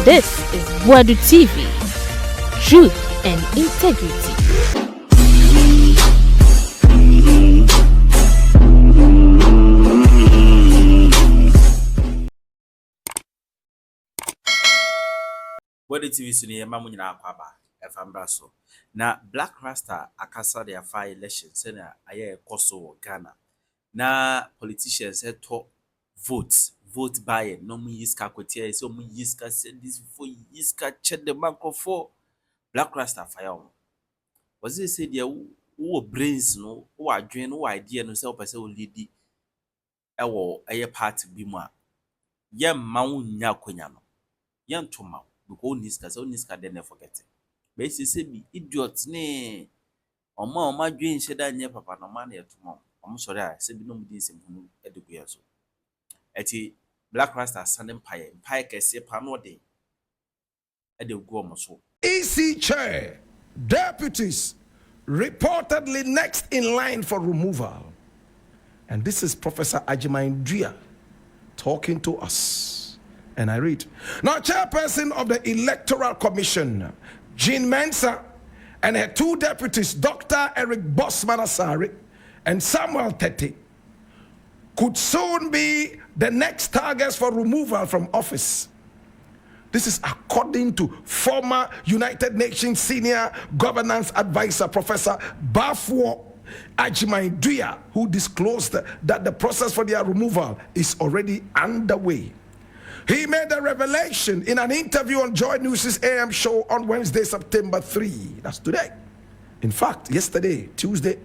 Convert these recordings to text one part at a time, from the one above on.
This is Wadu TV. Truth and integrity. Wadu TV suni ya mamu nyina akwaba efambraso. Na Blakk Rasta akasa de afa election sena aye koso wo Ghana. Na politicians to vote buy no mu yiska Akwatia so mu yiska send this for yiska check the bank for Blakk Rasta fire on. Was it say there who brains no who adwen who idea no say person will lead e wo aye party bi mu a ye ma nya kwanya no ye ntoma because niska then forget it. But say be idiot ne oma dwen sheda nye papa no ma na etoma omo sorry a say bi no mu din sem hunu edukuya so eti Blakk Rasta sending pie kese pa no de e de go omo so. EC chair deputies reportedly next in line for removal, and this is Professor Ajimandria talking to us, and I read, now chairperson of the Electoral Commission Jean Mensah and her two deputies Dr. Eric Bosman-Asare and Samuel Tete could soon be the next targets for removal from office. This is according to former United Nations Senior Governance Advisor Professor Baafi Ajimandria, who disclosed that the process for their removal is already underway. He made the revelation in an interview on Joy News' AM show on Wednesday, September 3. That's today. In fact, yesterday, Tuesday,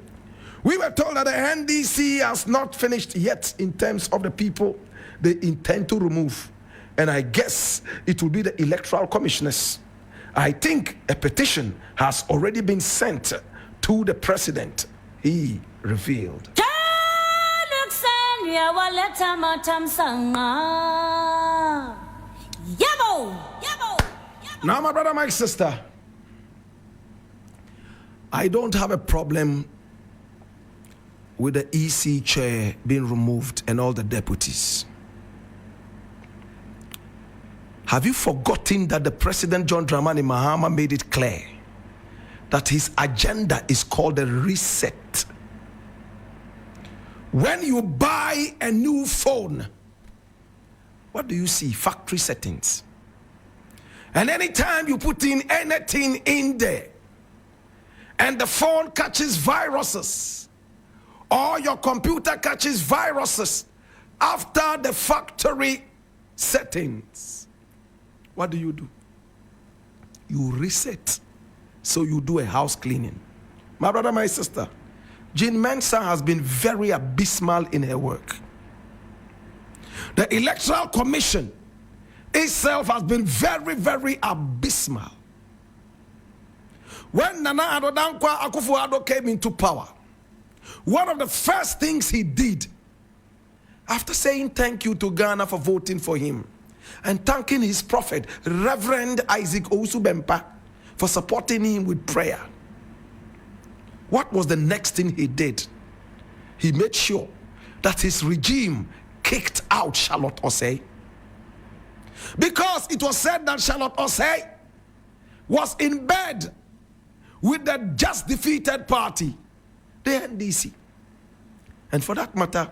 we were told that the NDC has not finished yet in terms of the people they intend to remove. And I guess it will be the electoral commissioners. I think a petition has already been sent to the president, he revealed. Now, my brother, my sister, I don't have a problem with the EC chair being removed and all the deputies. Have you forgotten that the President John Dramani Mahama made it clear that his agenda is called a reset? When you buy a new phone, what do you see? Factory settings. And anytime you put in anything in there and the phone catches viruses or your computer catches viruses after the factory settings, what do? You reset. So you do a house cleaning. My brother, my sister, Jean Mensah has been very abysmal in her work. The Electoral Commission itself has been very, very abysmal. When Nana Addo Dankwa Akufo-Addo came into power, one of the first things he did, after saying thank you to Ghana for voting for him, and thanking his prophet, Reverend Isaac Owusu-Bempah, for supporting him with prayer, what was the next thing he did? He made sure that his regime kicked out Charlotte Osei. Because it was said that Charlotte Osei was in bed with the just defeated party, the NDC. And for that matter,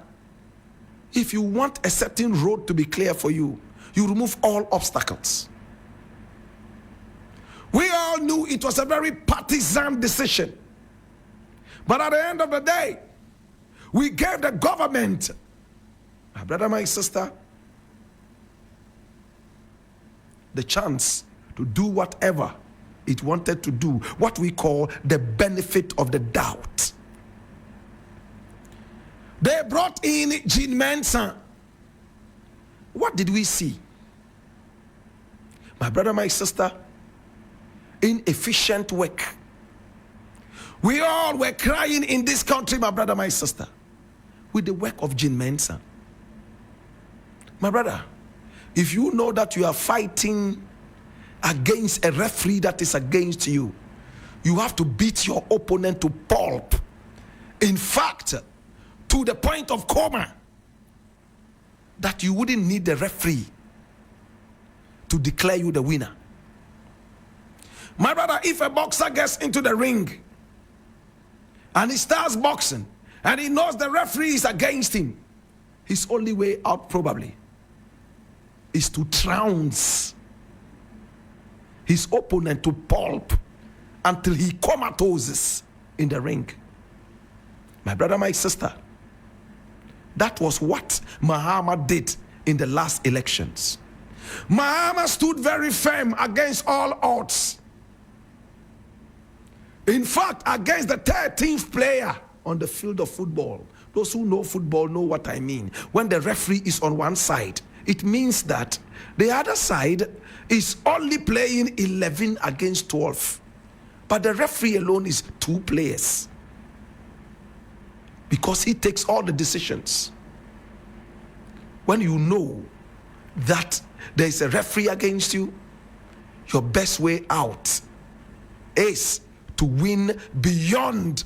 if you want a certain road to be clear for you, you remove all obstacles. We all knew it was a very partisan decision. But at the end of the day, we gave the government, my brother, my sister, the chance to do whatever it wanted to do, what we call the benefit of the doubt. They brought in Jean Mensah. What did we see? My brother, my sister, inefficient work. We all were crying in this country, my brother, my sister, with the work of Jean Mensah. My brother, if you know that you are fighting against a referee that is against you, you have to beat your opponent to pulp. In fact, to the point of coma, that you wouldn't need the referee to declare you the winner. My brother, if a boxer gets into the ring and he starts boxing and he knows the referee is against him, his only way out probably is to trounce his opponent to pulp until he comatoses in the ring. My brother, my sister, that was what Mahama did in the last elections. Mahama stood very firm against all odds. In fact, against the 13th player on the field of football. Those who know football know what I mean. When the referee is on one side, it means that the other side is only playing 11 against 12. But the referee alone is 2 players. Because he takes all the decisions. When you know that there is a referee against you, your best way out is to win beyond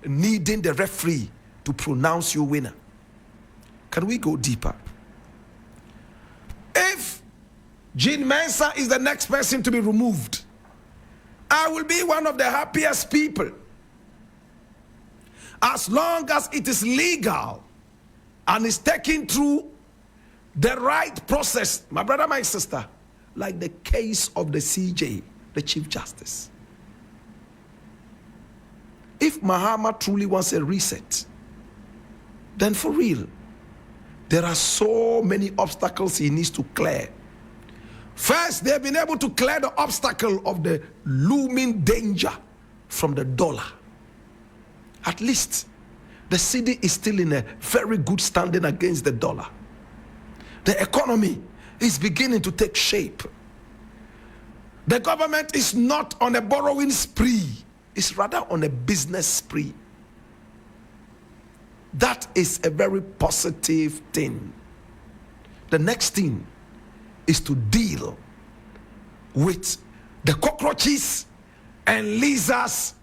needing the referee to pronounce you winner. Can we go deeper? If Jean Mensa is the next person to be removed, I will be one of the happiest people. As long as it is legal and is taken through the right process, my brother, my sister, like the case of the CJ, the Chief Justice. If Mahama truly wants a reset, then for real, there are so many obstacles he needs to clear. First, they've been able to clear the obstacle of the looming danger from the dollar. At least, the city is still in a very good standing against the dollar. The economy is beginning to take shape. The government is not on a borrowing spree. It's rather on a business spree. That is a very positive thing. The next thing is to deal with the cockroaches and lizards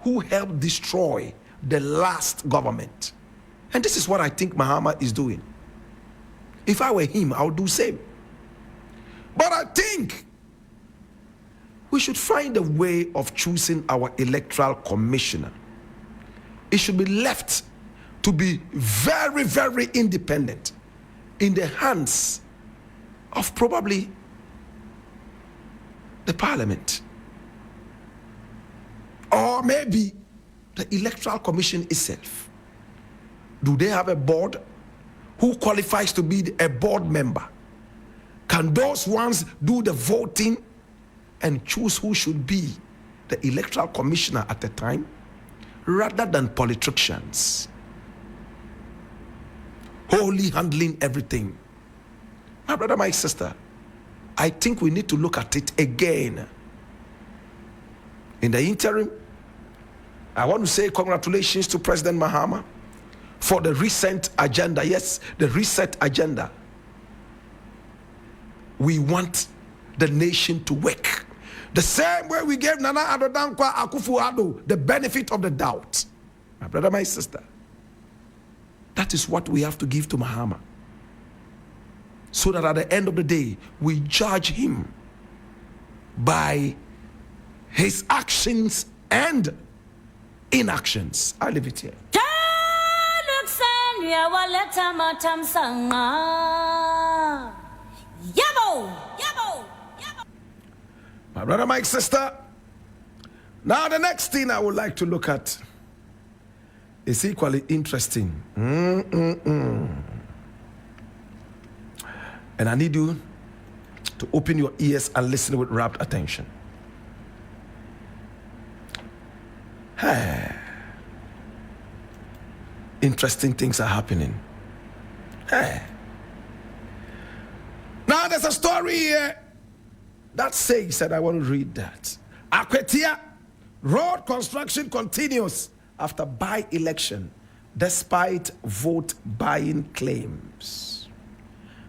who helped destroy the last government. And this is what I think Mahama is doing. If I were him, I would do the same. But I think we should find a way of choosing our electoral commissioner. It should be left to be very, very independent in the hands of probably the parliament. Or maybe the electoral commission itself. Do they have a board? Who qualifies to be a board member? Can those ones do the voting and choose who should be the electoral commissioner at the time, rather than politicians wholly handling everything? My brother, my sister, I think we need to look at it again. In the interim, I want to say congratulations to President Mahama for the recent agenda. Yes, the reset agenda. We want the nation to work the same way we gave Nana Addo Dankwa Akufo-Addo the benefit of the doubt. My brother, my sister, that is what we have to give to Mahama, so that at the end of the day we judge him by his actions and inactions. I leave it here. My brother, my sister, now the next thing I would like to look at is equally interesting. And I need you to open your ears and listen with rapt attention. Interesting things are happening. Now there's a story here that says that I want to read that. Akwatia, road construction continues after by-election despite vote buying claims.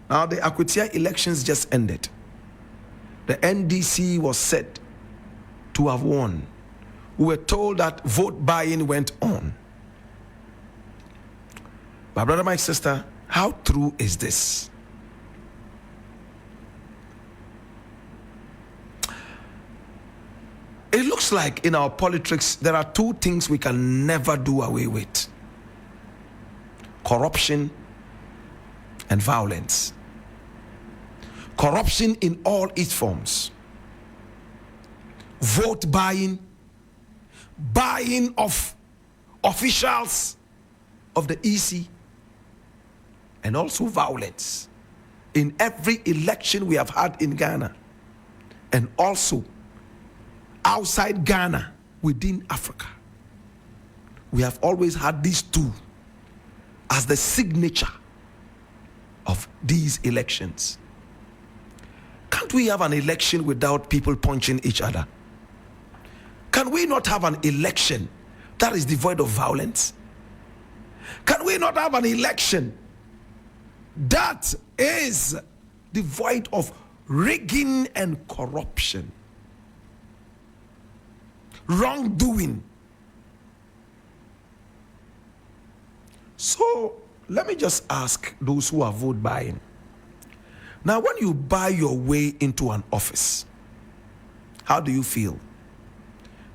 Now the Akwatia elections just ended. The NDC was said to have won. We were told that vote buying went on. My brother, my sister, how true is this? looks like in our politics, there are two things we can never do away with: corruption and violence. Corruption in all its forms. Vote buying, buying of officials of the EC, and also violence in every election we have had in Ghana, and also outside Ghana, within Africa. We have always had these two as the signature of these elections. Can't we have an election without people punching each other? Can we not have an election that is devoid of violence? Can we not have an election that is devoid of rigging and corruption, wrongdoing? So let me just ask those who are vote buying. Now, when you buy your way into an office, how do you feel?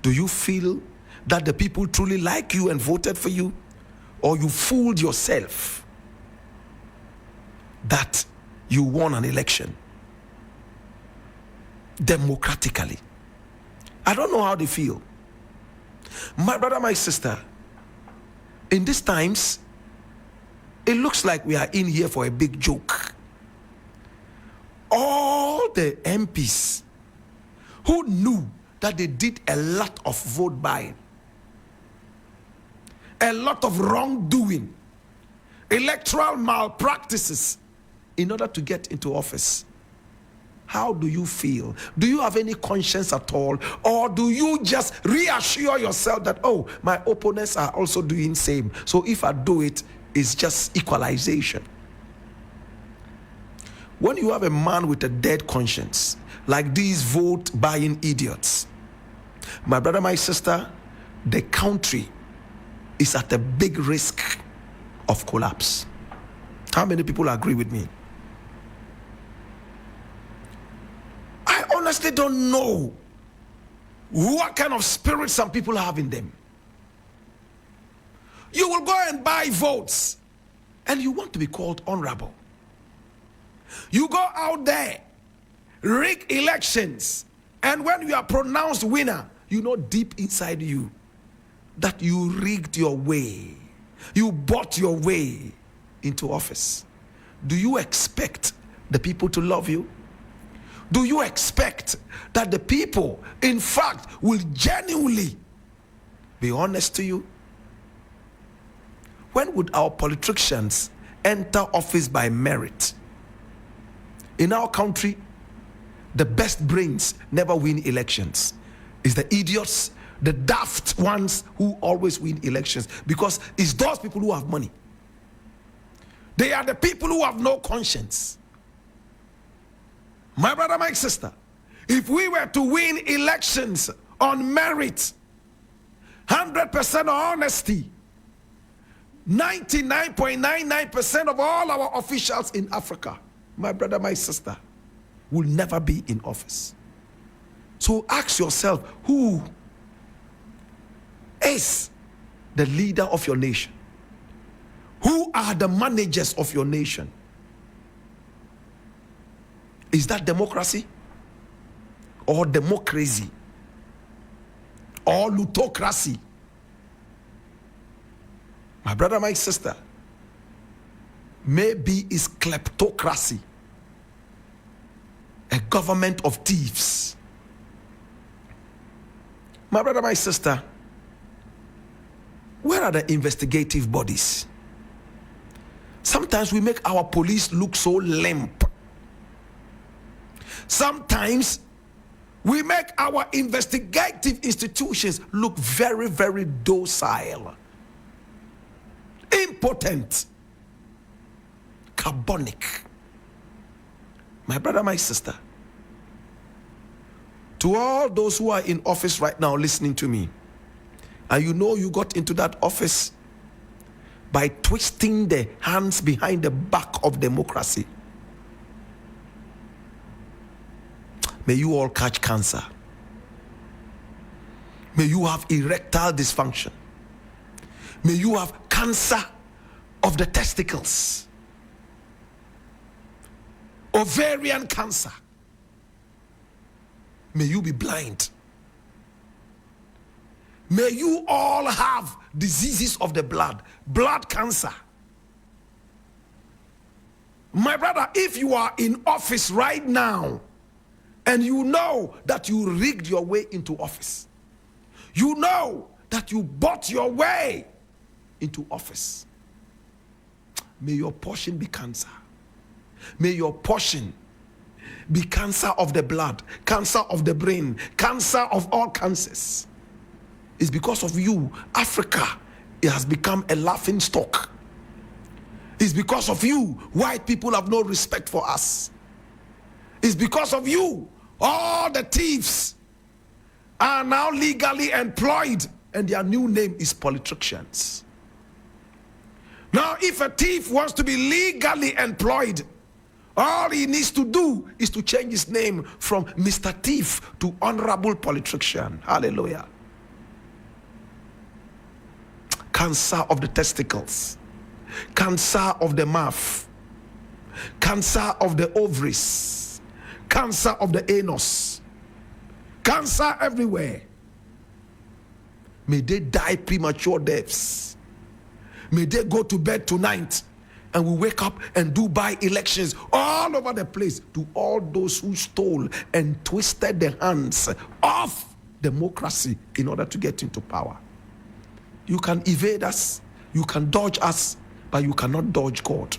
Do you feel that the people truly like you and voted for you? Or you fooled yourself that you won an election democratically? I don't know how they feel. My brother, my sister, in these times, it looks like we are in here for a big joke. All the MPs who knew that they did a lot of vote buying, a lot of wrongdoing, electoral malpractices in order to get into office. How do you feel? Do you have any conscience at all? Or do you just reassure yourself that, oh, my opponents are also doing same, so if I do it, it's just equalization? When you have a man with a dead conscience, like these vote buying idiots, my brother, my sister, the country is at a big risk of collapse. How many people agree with me? I honestly don't know what kind of spirit some people have in them. You will go and buy votes and you want to be called honorable. You go out there, rig elections, and when you are pronounced winner, you know deep inside you that you rigged your way. You bought your way into office. Do you expect the people to love you? Do you expect that the people, in fact, will genuinely be honest to you? When would our politicians enter office by merit? In our country, the best brains never win elections. It's the idiots, the daft ones who always win elections, because it's those people who have money. They are the people who have no conscience. My brother, my sister, if we were to win elections on merit, 100% honesty, 99.99% of all our officials in Africa, my brother, my sister, will never be in office. So ask yourself, who is the leader of your nation? Who are the managers of your nation? Is that democracy? Or democracy? Or plutocracy? My brother, my sister, maybe it's kleptocracy, a government of thieves. My brother, my sister, where are the investigative bodies? Sometimes we make our police look so limp. Sometimes we make our investigative institutions look very, very docile, impotent, carbonic. My brother, my sister, to all those who are in office right now listening to me, and you know you got into that office by twisting the hands behind the back of democracy, may you all catch cancer. May you have erectile dysfunction. May you have cancer of the testicles, ovarian cancer. May you be blind. May you all have diseases of the blood cancer. My brother, if you are in office right now and you know that you rigged your way into office, you know that you bought your way into office, may your portion be cancer. May your portion be cancer of the blood, cancer of the brain, cancer of all cancers. It's because of you, Africa, it has become a laughing stock. It's because of you, white people have no respect for us. It's because of you, all the thieves are now legally employed, and their new name is politicians. Now, if a thief wants to be legally employed, all he needs to do is to change his name from Mr. Thief to Honorable Politician. Hallelujah. Cancer of the testicles, cancer of the mouth, cancer of the ovaries, cancer of the anus, cancer everywhere. May they die premature deaths. May they go to bed tonight and we wake up and do by-elections all over the place to all those who stole and twisted the hands of democracy in order to get into power. You can evade us, you can dodge us, but you cannot dodge God.